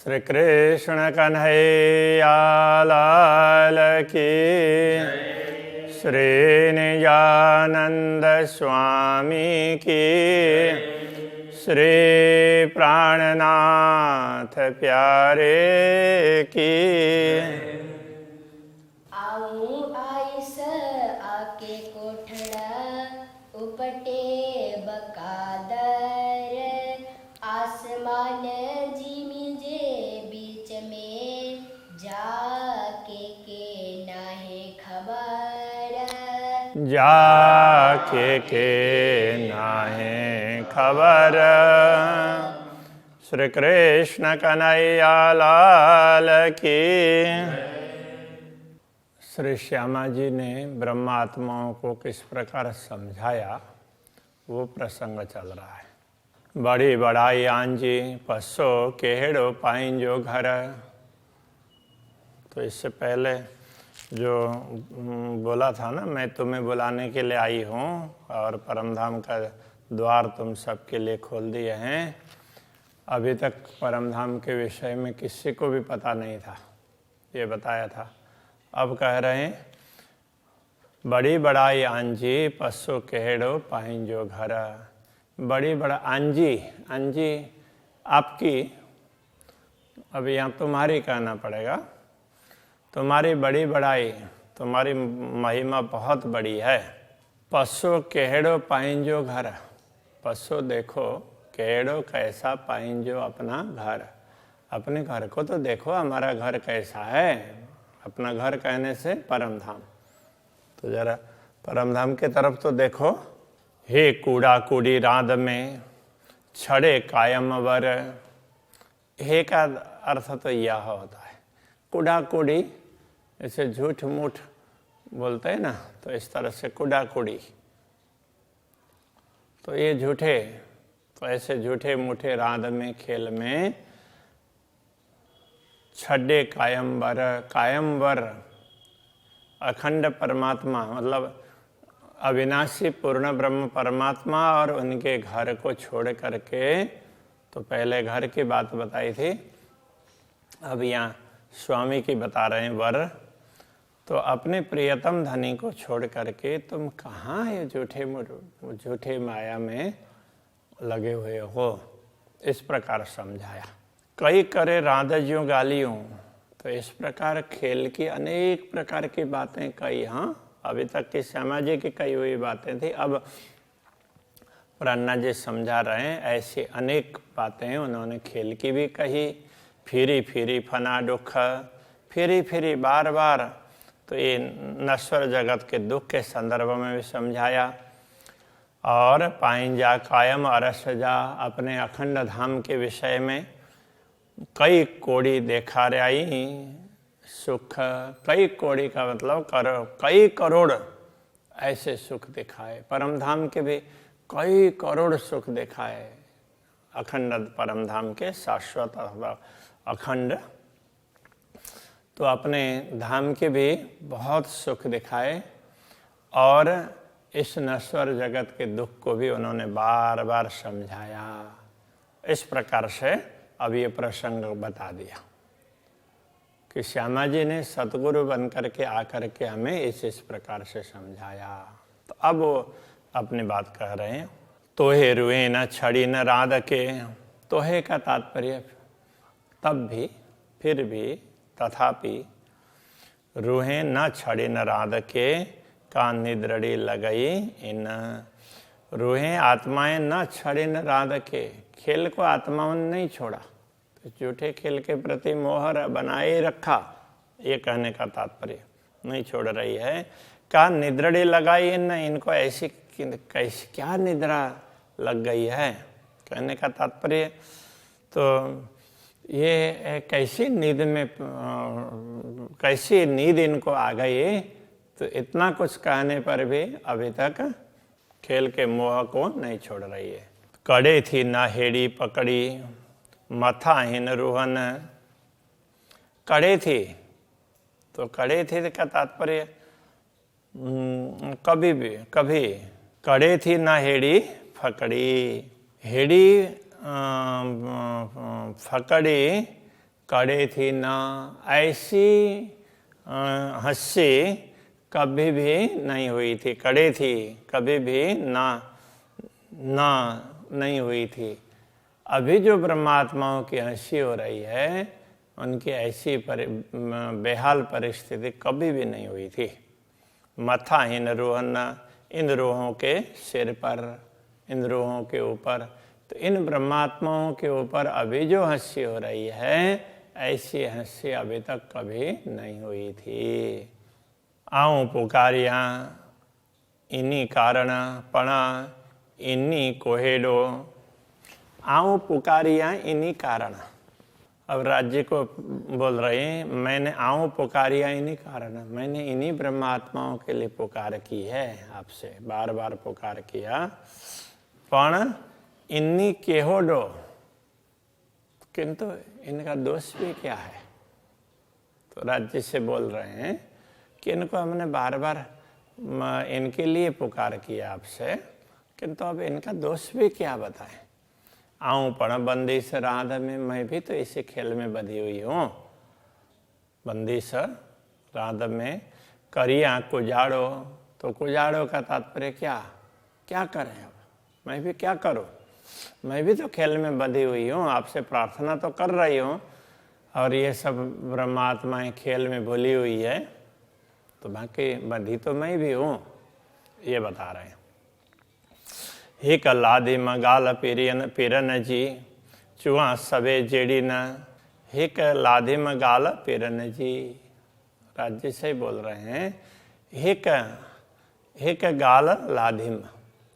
श्री कृष्ण कन्हैया लाल की, श्री निजानंद स्वामी की, श्री प्राणनाथ प्यारे की। आऊं आइस आके कोठड़ा उपटे बकादर, आसमान जिमी जे बीच में जाके के नाहे खबर, जाके के नाहे खबर। श्री कृष्ण कन्हैया लाल की। श्री श्यामा जी ने ब्रह्मात्माओं को किस प्रकार समझाया वो प्रसंग चल रहा है। बड़ी बड़ाई आंजी पसो केहड़ो पाइंजो घर। तो इससे पहले जो बोला था ना, मैं तुम्हें बुलाने के लिए आई हूँ और परमधाम का द्वार तुम सबके लिए खोल दिए हैं। अभी तक परमधाम के विषय में किसी को भी पता नहीं था, ये बताया था। अब कह रहे हैं बड़ी बड़ाई आंजी पसो केहड़ो पाइंजो घर। बड़ी बड़ा आंजी, आंजी आपकी, अब यहाँ तुम्हारी कहना पड़ेगा। तुम्हारी बड़ी बड़ाई, तुम्हारी महिमा बहुत बड़ी है। पसो केहड़ो पाइंजो घर। पसो देखो, केहड़ो कैसा पाइंजो अपना घर। अपने घर को तो देखो, हमारा घर कैसा है। अपना घर कहने से परमधाम, तो जरा परमधाम के तरफ तो देखो। हे कूड़ा कूड़ी रात में छड़े कायम वर। हे का अर्थ तो यह होता है, कूड़ा कूड़ी ऐसे झूठ मूठ बोलते हैं ना, तो इस तरह से कूड़ा कूड़ी। तो ये झूठे, तो ऐसे झूठे मूठे रात में खेल में छड़े कायमवर। कायमवर अखंड परमात्मा, मतलब अविनाशी पूर्ण ब्रह्म परमात्मा और उनके घर को छोड़ करके, तो पहले घर की बात बताई थी, अब यहाँ स्वामी की बता रहे हैं वर। तो अपने प्रियतम धनी को छोड़ करके तुम कहाँ ये झूठे माया में लगे हुए हो, इस प्रकार समझाया। कई करे राधज्यों गालियों। तो इस प्रकार खेल की अनेक प्रकार की बातें कही। हाँ, अभी तक की श्यामा जी की कही हुई बातें थी, अब प्रन्ना जी समझा रहे हैं। ऐसी अनेक बातें उन्होंने खेल की भी कही। फिरी फिरी फना दुख, फिरी फिरी बार बार, तो ये नश्वर जगत के दुख के संदर्भ में भी समझाया। और पाइंजा कायम अरसजा, अपने अखंड धाम के विषय में कई कोड़ी देखा रही सुख। कई कोड़ी का मतलब कई करोड़ ऐसे सुख दिखाए। परमधाम के भी कई करोड़ सुख दिखाए, अखंड परमधाम के शाश्वत अखंड। तो अपने धाम के भी बहुत सुख दिखाए और इस नश्वर जगत के दुख को भी उन्होंने बार बार समझाया। इस प्रकार से अब ये प्रसंग बता दिया कि श्यामा जी ने सतगुरु बन करके आकर के हमें इस प्रकार से समझाया। तो अब वो अपनी बात कह रहे हैं। तोहे रुए न छड़ी न राध के। तोहे का तात्पर्य तब भी, फिर भी, तथापि, रूहें न छड़ी न राध के का निद्रड़ी लगई इन। रूहें आत्माएं न छड़ी न राध के, खेल को आत्माओं ने नहीं छोड़ा, तो झूठे खेल के प्रति मोहर बनाए रखा, ये कहने का तात्पर्य नहीं छोड़ रही है। का निद्रड़ी लगाई इन, इनको ऐसी कैसी क्या निद्रा लग गई है, कहने का तात्पर्य। तो ये कैसी नींद में, कैसी नींद इनको आ गई। तो इतना कुछ कहने पर भी अभी तक खेल के मोह को नहीं छोड़ रही है। कड़े थी ना हेड़ी पकड़ी मथाहीन रोहन। कड़े थी, तो कड़े थी का तात्पर्य कभी कड़े थी ना हेड़ी फकड़ी। हेड़ी फकड़ी कड़े थी ना, ऐसी हंसी कभी भी नहीं हुई थी। कड़े थी कभी भी ना नहीं हुई थी। अभी जो ब्रह्मात्माओं की हंसी हो रही है, उनकी ऐसी बेहाल परिस्थिति कभी भी नहीं हुई थी। मथाहीन रोहन, इन रोहों के सिर पर, इन रोहों के ऊपर, तो इन ब्रह्मात्माओं के ऊपर अभी जो हंसी हो रही है, ऐसी हंसी अभी तक कभी नहीं हुई थी। आऊं पुकारिया इन्हीं कारण पणा इन्हीं कोहेडो। आऊं पुकारिया इन्हीं कारण। अब राज्य को बोल रहे हैं, मैंने आऊं पुकारिया इन्हीं कारण, मैंने इन्हीं ब्रह्मात्माओं के लिए पुकार की है आपसे, बार बार पुकार किया। पण इन्हीं केहोडो, किंतु इनका दोष भी क्या है? तो राज्य से बोल रहे हैं कि इनको हमने बार बार इनके लिए पुकार किया आपसे, किंतु अब इनका दोष भी क्या बताएं। आऊं पण बंदी से राध में, मैं भी तो इसी खेल में बंधी हुई हूँ। बंदी से राध में करिया कुजाड़ो, तो कुजाड़ो का तात्पर्य क्या करें? अब मैं भी क्या करूं? मैं भी तो खेल में बंधी हुई हूँ, आपसे प्रार्थना तो कर रही हूँ, और ये सब ब्रह्मात्माएं खेल में भूली हुई है, तो बाकी बंधी तो मैं भी हूँ, ये बता रहे हैं। हिक लादी मगाल पिरन जी, चुआ सबे जेड़ी न, हिक लादी मगाल पिरन जी। राज्य से बोल रहे हैं, हिक गाल लाधिम,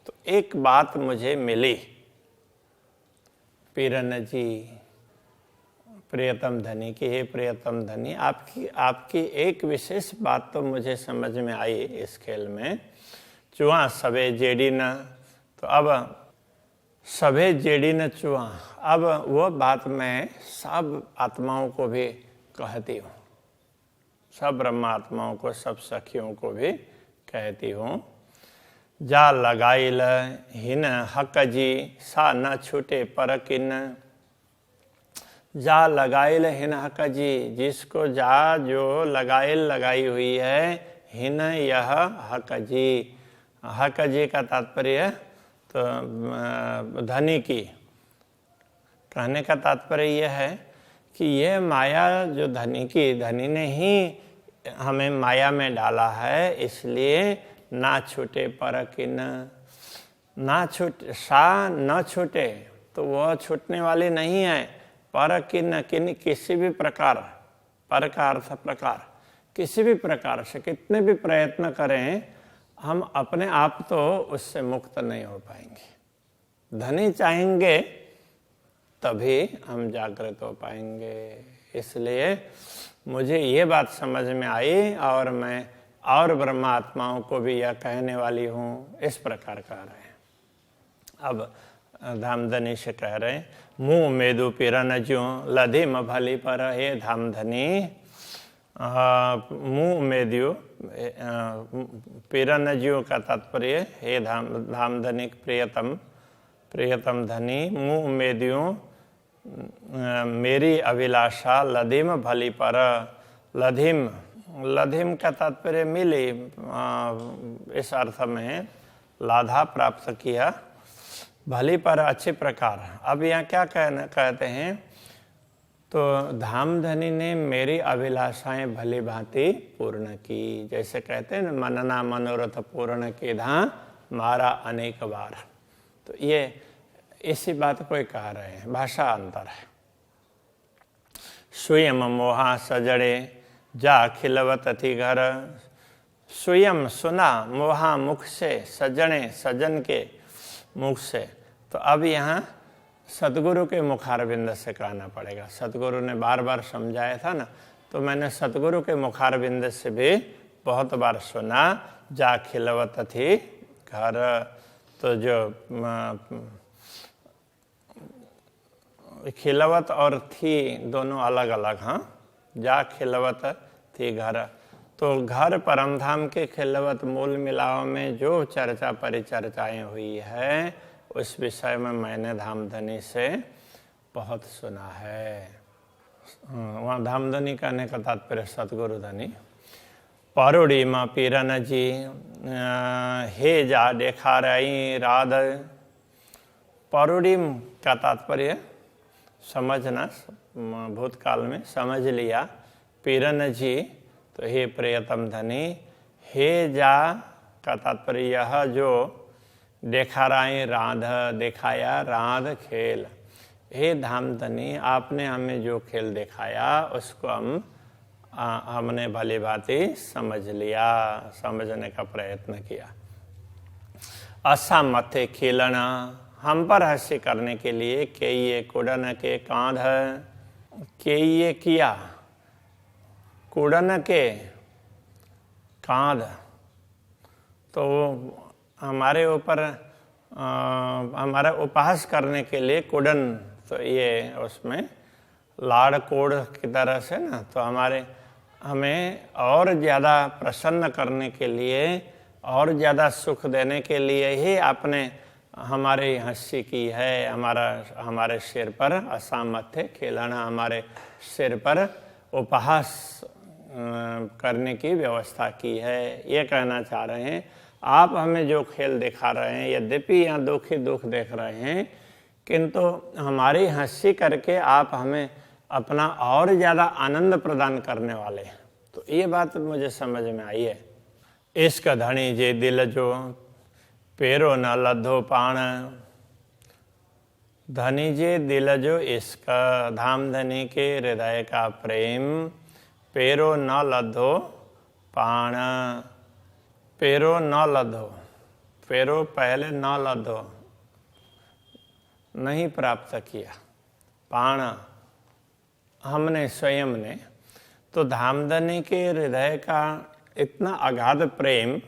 तो एक बात मुझे मिली। पिरन जी, प्रियतम धनी की, हे प्रियतम धनी, आपकी एक विशेष बात तो मुझे समझ में आई इस खेल में। चुआ सबे जेडी न, तो अब सबे जेडी न चुआ, अब वो बात मैं सब आत्माओं को भी कहती हूँ, सब ब्रह्मात्माओं को, सब सखियों को भी कहती हूँ। जा लगाइल हिन हक जी, सा न छूटे पर किन। जा लगाइल हिन हक जी, जिसको जा जो लगाइल लगाई हुई है, हिन यह हक जी। हक जी का तात्पर्य तो धनी की। कहने का तात्पर्य यह है कि यह माया जो धनी ने ही हमें माया में डाला है, इसलिए ना छूटे पर किन, ना छूटे, सा न छूटे, तो वह छूटने वाली नहीं है। पर किन, किसी भी प्रकार, पर का अर्थ प्रकार, किसी भी प्रकार से कितने भी प्रयत्न करें, हम अपने आप तो उससे मुक्त नहीं हो पाएंगे। धनी चाहेंगे तभी हम जागृत हो पाएंगे। इसलिए मुझे ये बात समझ में आई, और मैं और ब्रह्मात्माओं को भी यह कहने वाली हूँ, इस प्रकार कह रहे हैं। अब धामधनी से कह रहे हैं, मुँह मेदु पिरन ज्यों लधिम भली पर, हे धामधनी, मुँह मेदु पिरन ज्यों का तात्पर्य हे धामधनी प्रियतम धनी, मुँह मेद्यों मेरी अभिलाषा लधिम भली पर। लधिम का तात्पर्य मिली, इस अर्थ में लाधा प्राप्त किया, भली पर अच्छे प्रकार। अब यहाँ क्या कहते हैं, तो धामधनी ने मेरी अभिलाषाएं भली भांति पूर्ण की। जैसे कहते हैं ना, मनना मनोरथ पूर्ण की धा मारा अनेक बार। तो ये इसी बात को कह रहे हैं, भाषा अंतर है। स्वयं मोहा सजड़े जा खिलवत थी घर। स्वयं सुना, मोहा मुख से, सजने सजन के मुख से। तो अब यहाँ सतगुरु के मुखारविंद से कहना पड़ेगा। सतगुरु ने बार बार समझाया था ना, तो मैंने सतगुरु के मुखारविंद से भी बहुत बार सुना, जा खिलवत थी घर। तो जो खिलवत और थी दोनों अलग अलग, हाँ। जा खिलवत थी घर, तो घर परमधाम के खिलवत मूल मिलाव में जो चर्चा परिचर्चाएं हुई है, उस विषय में मैंने धामधनी से बहुत सुना है। वहाँ धामधनी कहने का तात्पर्य सतगुरु धनी। परोड़ी माँ पीरन जी हे जा देखा रही राध। परोड़ी का तात्पर्य समझना, भूतकाल में समझ लिया। पीरन जी तो हे प्रियतम धनी। हे जा का तात्पर्य यह जो देखा रही राध, दिखाया राध खेल। हे धामधनी आपने हमें जो खेल दिखाया उसको हमने भली भांति समझ लिया, समझने का प्रयत्न किया। असा मथे खेलना हम पर हंसी करने के लिए के ये कुड़न के कांध। के ये किया कुड़न के कांध, तो हमारे ऊपर हमारा उपहास करने के लिए कुड़न, तो ये उसमें लाड़ कोड़ की तरह से ना, तो हमें और ज़्यादा प्रसन्न करने के लिए, और ज़्यादा सुख देने के लिए ही आपने हमारी हंसी की है। हमारे सिर पर असामर्थ्य खेलना, हमारे सिर पर उपहास करने की व्यवस्था की है। ये कहना चाह रहे हैं आप हमें जो खेल दिखा रहे हैं, यद्यपि यहाँ दुख ही दुख देख रहे हैं, किंतु हमारी हंसी करके आप हमें अपना और ज़्यादा आनंद प्रदान करने वाले हैं। तो ये बात मुझे समझ में आई है। इश्क धनी जे दिल जो पेरो न लद्धो पाण। धनी जे दिल जो इश्क, धाम धनी के हृदय का प्रेम। पेरो न लद्धो पाण। पेरो न लद्धो, पेरो पहले न लद्धो नहीं प्राप्त किया, पाण हमने स्वयं ने। तो धामधनी के हृदय का इतना अगाध प्रेम,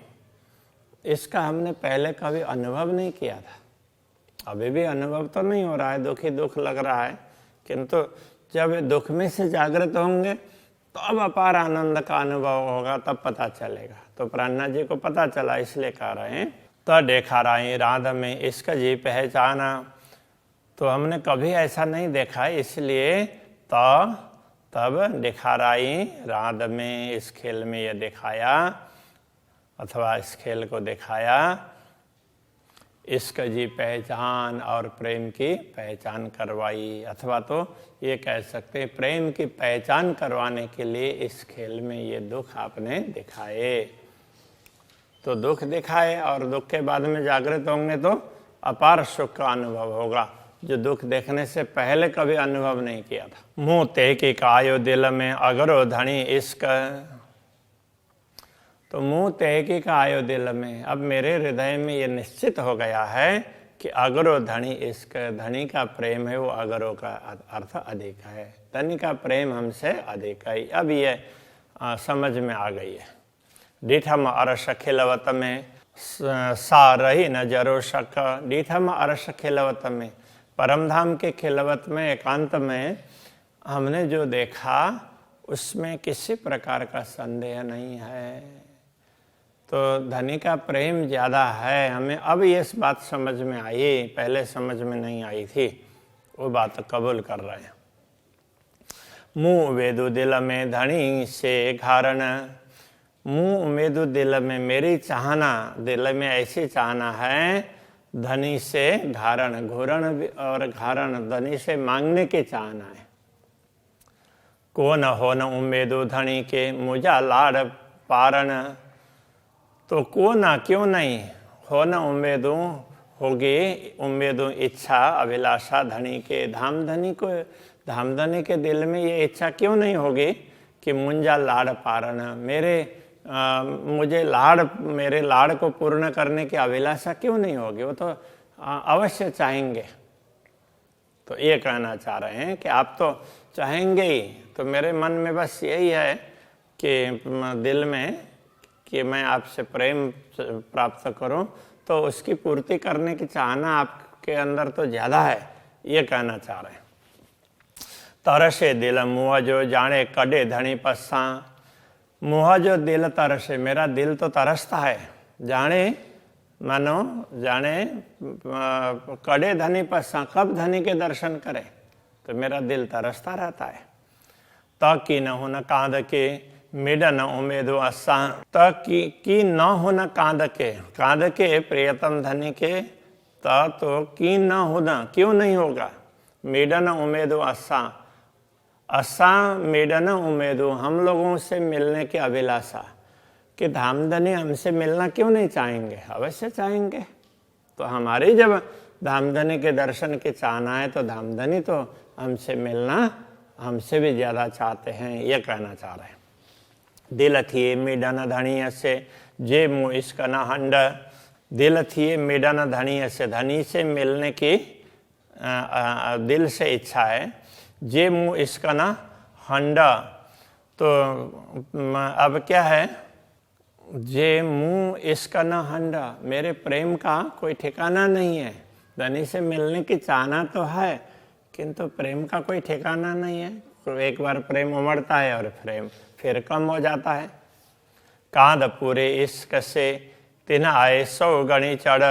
इसका हमने पहले कभी अनुभव नहीं किया था। अभी भी अनुभव तो नहीं हो रहा है, दुख ही दुख लग रहा है, किंतु जब दुख में से जागृत होंगे तो अब अपार आनंद का अनुभव होगा, तब पता चलेगा। तो प्राणनाथ जी को पता चला, इसलिए कह रहे हैं तो देखा रही राध में इश्क जी पहचाना। तो हमने कभी ऐसा नहीं देखा, इसलिए तो तब दिखा रही राध में, इस खेल में ये दिखाया, अथवा इस खेल को दिखाया। इश्क जी पहचान और प्रेम की पहचान करवाई, अथवा तो ये कह सकते हैं प्रेम की पहचान करवाने के लिए इस खेल में ये दुख आपने दिखाए। तो दुख दिखाए और दुख के बाद में जागृत होंगे तो अपार सुख का अनुभव होगा, जो दुख देखने से पहले कभी अनुभव नहीं किया था। मुँह ते की कायो दिल में अगरो धनी इश्क। तो मुँह तहकी का आयो दिल में, अब मेरे हृदय में ये निश्चित हो गया है कि अगरो धनी इश्क, धनी का प्रेम है वो अगरो का अर्थ अधिक है, धनी का प्रेम हमसे अधिक है। अब ये समझ में आ गई है। डीठम अरस खिलवत में सा रही न जरो शक। डीठम अरस खिलवत में, परमधाम के खिलवत में, एकांत में हमने जो देखा उसमें किसी प्रकार का संदेह नहीं है। तो धनी का प्रेम ज़्यादा है, हमें अब ये बात समझ में आई, पहले समझ में नहीं आई थी, वो बात कबूल कर रहे हैं। मुँह वेदु दिल में धनी से घारण। मुँह उम्मीदु दिल में, मेरी चाहना दिल में ऐसी चाहना है, धनी से घारण, घूरण और घारण, धनी से मांगने की चाहना है। को न हो न उम्मीदु धनी के मुझा लाड़ पारण। तो को ना क्यों नहीं हो न उम्मीदों होगी, उम्मीदों इच्छा अभिलाषा धनी के, धामधनी के दिल में ये इच्छा क्यों नहीं होगी कि मुंजा लाड़ पारण, मेरे लाड़ को पूर्ण करने की अभिलाषा क्यों नहीं होगी, वो तो अवश्य चाहेंगे। तो ये कहना चाह रहे हैं कि आप तो चाहेंगे ही, तो मेरे मन में बस यही है कि दिल में कि मैं आपसे प्रेम प्राप्त करूं, तो उसकी पूर्ति करने की चाहना आपके अंदर तो ज़्यादा है, ये कहना चाह रहे हैं। तरसे दिल मुँह जो जाने कड़े धनी पस्सा। मुँह जो दिल तरसे, मेरा दिल तो तरसता है, जाने मानो जाने कड़े धनी पस्सा, कब धनी के दर्शन करे, तो मेरा दिल तरसता रहता है। त की न होना कांद के मेडा न उमेदो असा त की न होना कांद के प्रियतम धनी के तो की न होना क्यों नहीं होगा। मेडा न उमेदो असा मेडा न उमेदो हम लोगों से मिलने की अभिलाषा कि धामधनी हमसे मिलना क्यों नहीं चाहेंगे, अवश्य चाहेंगे। तो हमारी जब धामधनी के दर्शन की चाहना है तो धामधनी तो हमसे मिलना हमसे भी ज़्यादा चाहते हैं, ये कहना चाह रहे हैं। दिल थिए मेडन धनी से जे मुँह इसका न हंड, दिल थिए मेडन धनी से धनी से मिलने की दिल से इच्छा है। जे मुँह इसका न हंड, तो अब क्या है, जे मुँह इसका न हंडा, मेरे प्रेम का कोई ठिकाना नहीं है। धनी से मिलने की चाहना तो है किंतु प्रेम का कोई ठिकाना नहीं है। तो एक बार प्रेम उमड़ता है और प्रेम फिर कम हो जाता है। कांद पूरे इश्क से तिन आए 100 गणी चढ़,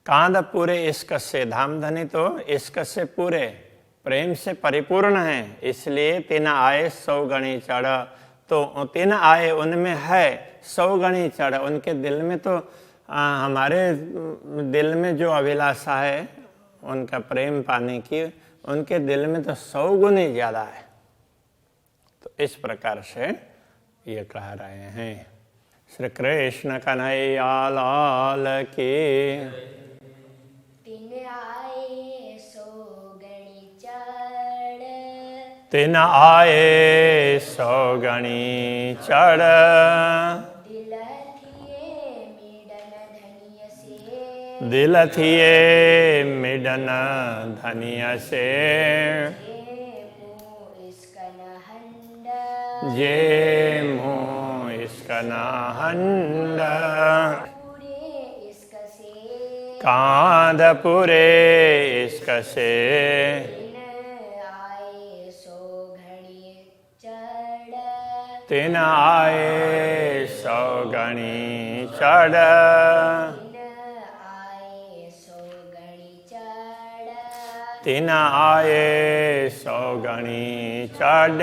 कांद पूरे इश्क से, धामधनी तो इश्क से पूरे प्रेम से परिपूर्ण है, इसलिए तिन आए 100 गणी चढ़। तो तिन आए उनमें है 100 गणी चढ़, उनके दिल में तो हमारे दिल में जो अभिलाषा है उनका प्रेम पाने की, उनके दिल में तो 100 गुनी ज़्यादा है। तो इस प्रकार से ये कह रहे हैं। श्री कृष्ण कन्हैया लाल की। तिन आए 100 गणी चढ़, तिन आए 100 गणी चढ़, दिल थिए मेडन धनिय से, दिल थिए मेडन धनिय से, जे मुँह इसका न हंड, कांद पूरे इश्क से, तिन आए 100 गणी चढ़, तिन आए 100 गणी चढ़।